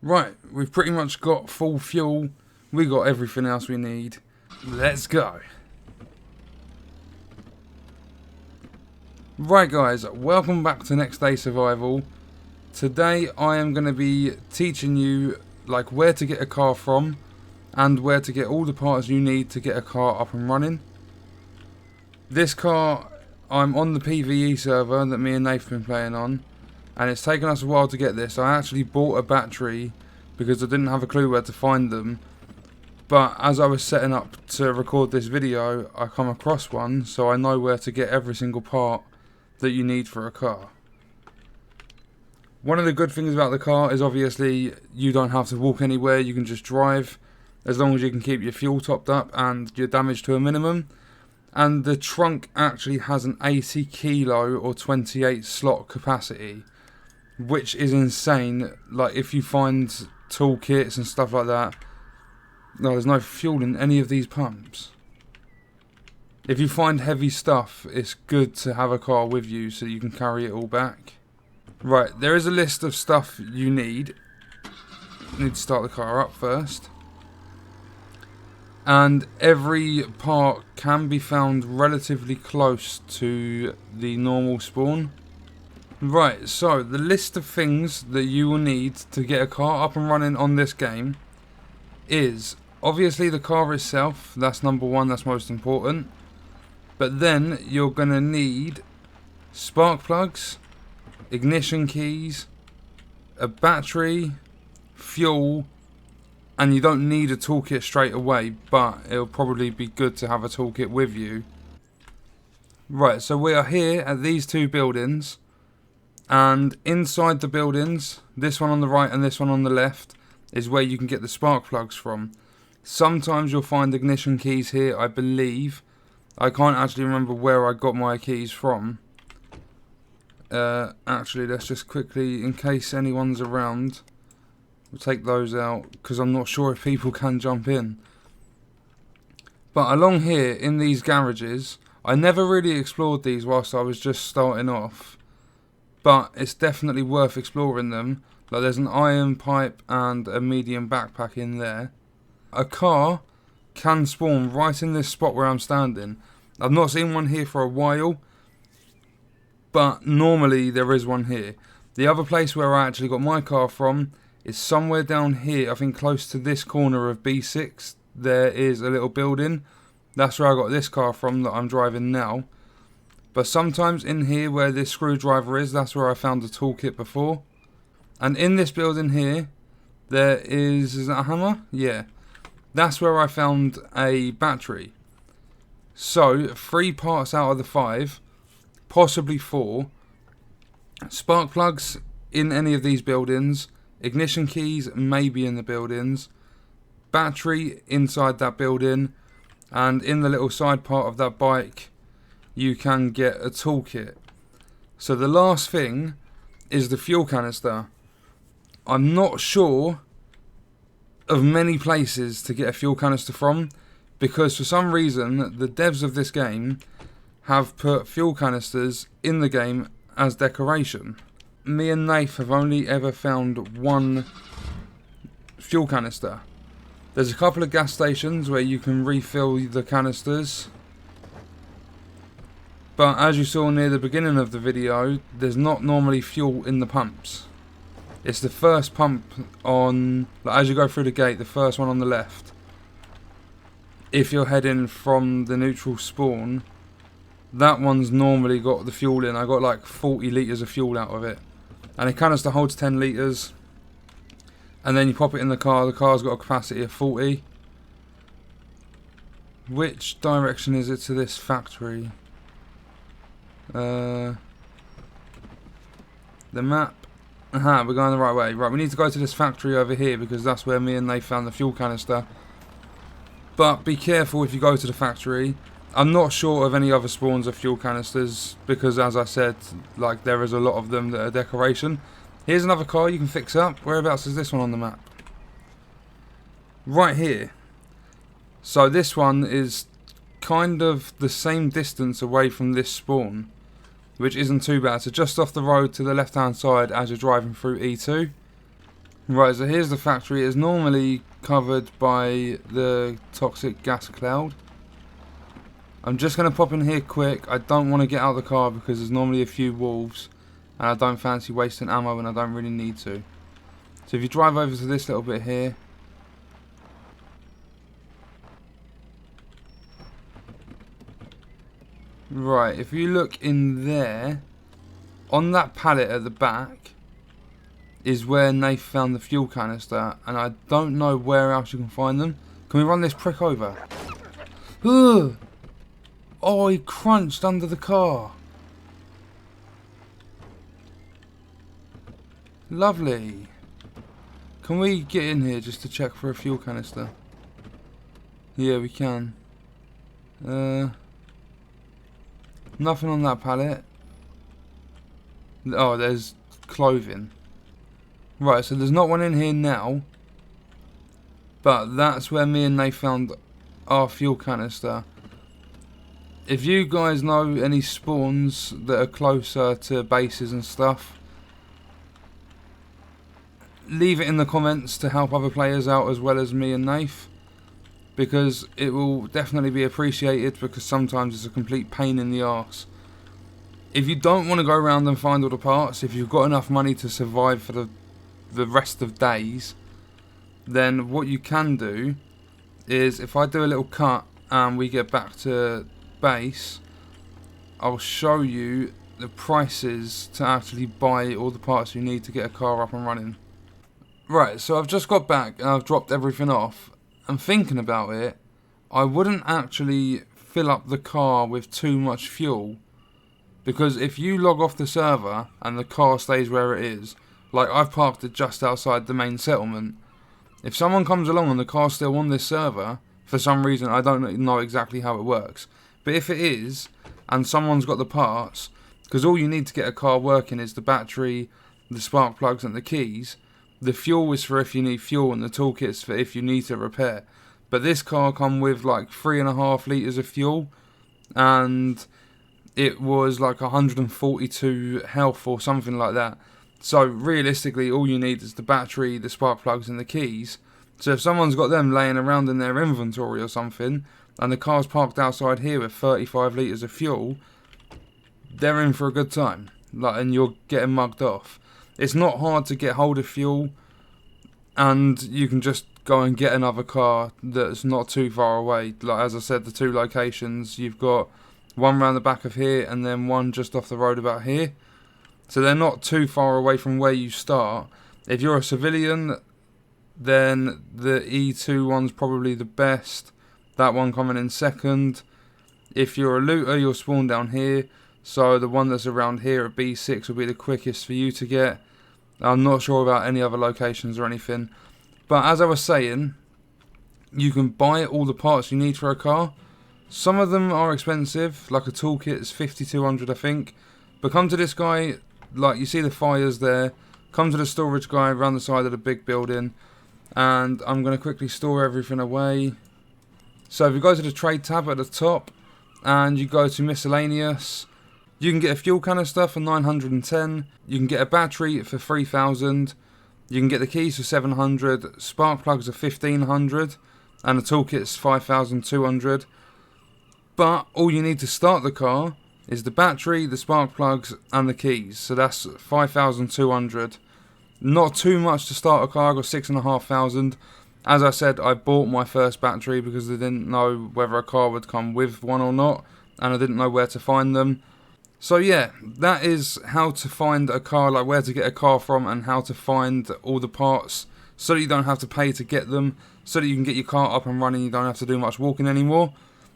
Right, we've pretty much got full fuel. We got everything else we need. Let's go. Right guys, welcome back to Next Day Survival. Today I am going to be teaching you like where to get a car from and where to get all the parts you need to get a car up and running. This car, I'm on the PvE server that me and Nath have been playing on, and it's taken us a while to get this. I actually bought a battery because I didn't have a clue where to find them, but as I was setting up to record this video I come across one, so I know where to get every single part that you need for a car. One of the good things about the car is obviously you don't have to walk anywhere, you can just drive as long as you can keep your fuel topped up and your damage to a minimum. And the trunk actually has an 80 kilo or 28 slot capacity, which is insane. Like if you find toolkits and stuff like that, no, there's no fuel in any of these pumps. If you find heavy stuff, it's good to have a car with you so you can carry it all back. Right, there is a list of stuff you need. You need to start the car up first. And every part can be found relatively close to the normal spawn. Right, so the list of things that you will need to get a car up and running on this game is obviously the car itself. That's number one, that's most important. But then you're going to need spark plugs, ignition keys, a battery, fuel, and you don't need a toolkit straight away, but it'll probably be good to have a toolkit with you. Right, so we are here at these two buildings, and inside the buildings, this one on the right and this one on the left, is where you can get the spark plugs from. Sometimes you'll find ignition keys here, I believe. I can't actually remember where I got my keys from. Actually, let's just quickly, in case anyone's around, we'll take those out, because I'm not sure if people can jump in. But along here, in these garages, I never really explored these whilst I was just starting off, but it's definitely worth exploring them. Like there's an iron pipe and a medium backpack in there. A car can spawn right in this spot where I'm standing. I've not seen one here for a while, but normally there is one here. The other place where I actually got my car from is somewhere down here, I think close to this corner of B6. There is a little building. That's where I got this car from that I'm driving now. But sometimes in here where this screwdriver is, that's where I found the toolkit before. And in this building here, there is that a hammer? Yeah. That's where I found a battery. So, 3 parts out of the 5, possibly 4. Spark plugs in any of these buildings. Ignition keys maybe in the buildings, battery inside that building, and in the little side part of that bike you can get a toolkit. So the last thing is the fuel canister. I'm not sure of many places to get a fuel canister from, because for some reason the devs of this game have put fuel canisters in the game as decoration. Me and Nath have only ever found one fuel canister. There's a couple of gas stations where you can refill the canisters, but as you saw near the beginning of the video, there's not normally fuel in the pumps. It's the first pump on, like as you go through the gate, the first one on the left. If you're heading from the neutral spawn, that one's normally got the fuel in. I got like 40 litres of fuel out of it. And a canister holds 10 litres. And then you pop it in the car. The car's got a capacity of 40. Which direction is it to this factory? The map. Aha, we're going the right way. Right, we need to go to this factory over here because that's where me and they found the fuel canister. But be careful if you go to the factory. I'm not sure of any other spawns of fuel canisters because, as I said, like there is a lot of them that are decoration. Here's another car you can fix up. Whereabouts is this one on the map? Right here. So this one is kind of the same distance away from this spawn, which isn't too bad. So just off the road to the left hand side as you're driving through E2. Right, so here's the factory. It's normally covered by the toxic gas cloud. I'm just going to pop in here quick. I don't want to get out of the car because there's normally a few wolves, and I don't fancy wasting ammo when I don't really need to. So if you drive over to this little bit here, right, if you look in there, on that pallet at the back is where Nath found the fuel canister, and I don't know where else you can find them. Can we run this prick over? Ugh! Oh, he crunched under the car. Lovely. Can we get in here just to check for a fuel canister? Yeah, we can. Nothing on that pallet. Oh, there's clothing. Right, so there's not one in here now. But that's where me and Nate found our fuel canister. If you guys know any spawns that are closer to bases and stuff, leave it in the comments to help other players out as well as me and Nath, because it will definitely be appreciated, because sometimes it's a complete pain in the arse. If you don't want to go around and find all the parts, if you've got enough money to survive for the rest of days, then what you can do is, if I do a little cut and we get back to base, I'll show you the prices to actually buy all the parts you need to get a car up and running. Right, so I've just got back and I've dropped everything off, and thinking about it, I wouldn't actually fill up the car with too much fuel, because if you log off the server and the car stays where it is, like I've parked it just outside the main settlement, if someone comes along and the car's still on this server, for some reason, I don't know exactly how it works, but if it is, and someone's got the parts, because all you need to get a car working is the battery, the spark plugs and the keys. The fuel is for if you need fuel, and the toolkit's for if you need to repair. But this car come with like 3.5 litres of fuel, and it was like 142 health or something like that. So realistically, all you need is the battery, the spark plugs and the keys. So if someone's got them laying around in their inventory or something, and the car's parked outside here with 35 litres of fuel, they're in for a good time. And you're getting mugged off. It's not hard to get hold of fuel, and you can just go and get another car that's not too far away. Like as I said, the two locations, you've got one round the back of here and then one just off the road about here. So they're not too far away from where you start. If you're a civilian, then the E2 one's probably the best. That one coming in second. If you're a looter, you'll spawn down here. So the one that's around here at B6 will be the quickest for you to get. I'm not sure about any other locations or anything. But as I was saying, you can buy all the parts you need for a car. Some of them are expensive, like a toolkit is 5,200 I think. But come to this guy, like you see the fires there. Come to the storage guy around the side of the big building. And I'm going to quickly store everything away. So if you go to the trade tab at the top, and you go to miscellaneous, you can get a fuel canister for 910, you can get a battery for 3,000, you can get the keys for 700, spark plugs are 1,500, and the toolkit's 5,200. But all you need to start the car is the battery, the spark plugs, and the keys. So that's 5,200. Not too much to start a car. I got 6,500. As I said, I bought my first battery because I didn't know whether a car would come with one or not, and I didn't know where to find them. So yeah, that is how to find a car, like where to get a car from and how to find all the parts so that you don't have to pay to get them, so that you can get your car up and running, you don't have to do much walking anymore.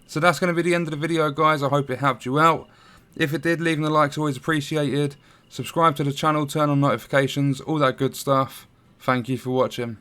So that's going to be the end of the video, guys. I hope it helped you out. If it did, leaving the likes always appreciated. Subscribe to the channel, turn on notifications, all that good stuff. Thank you for watching.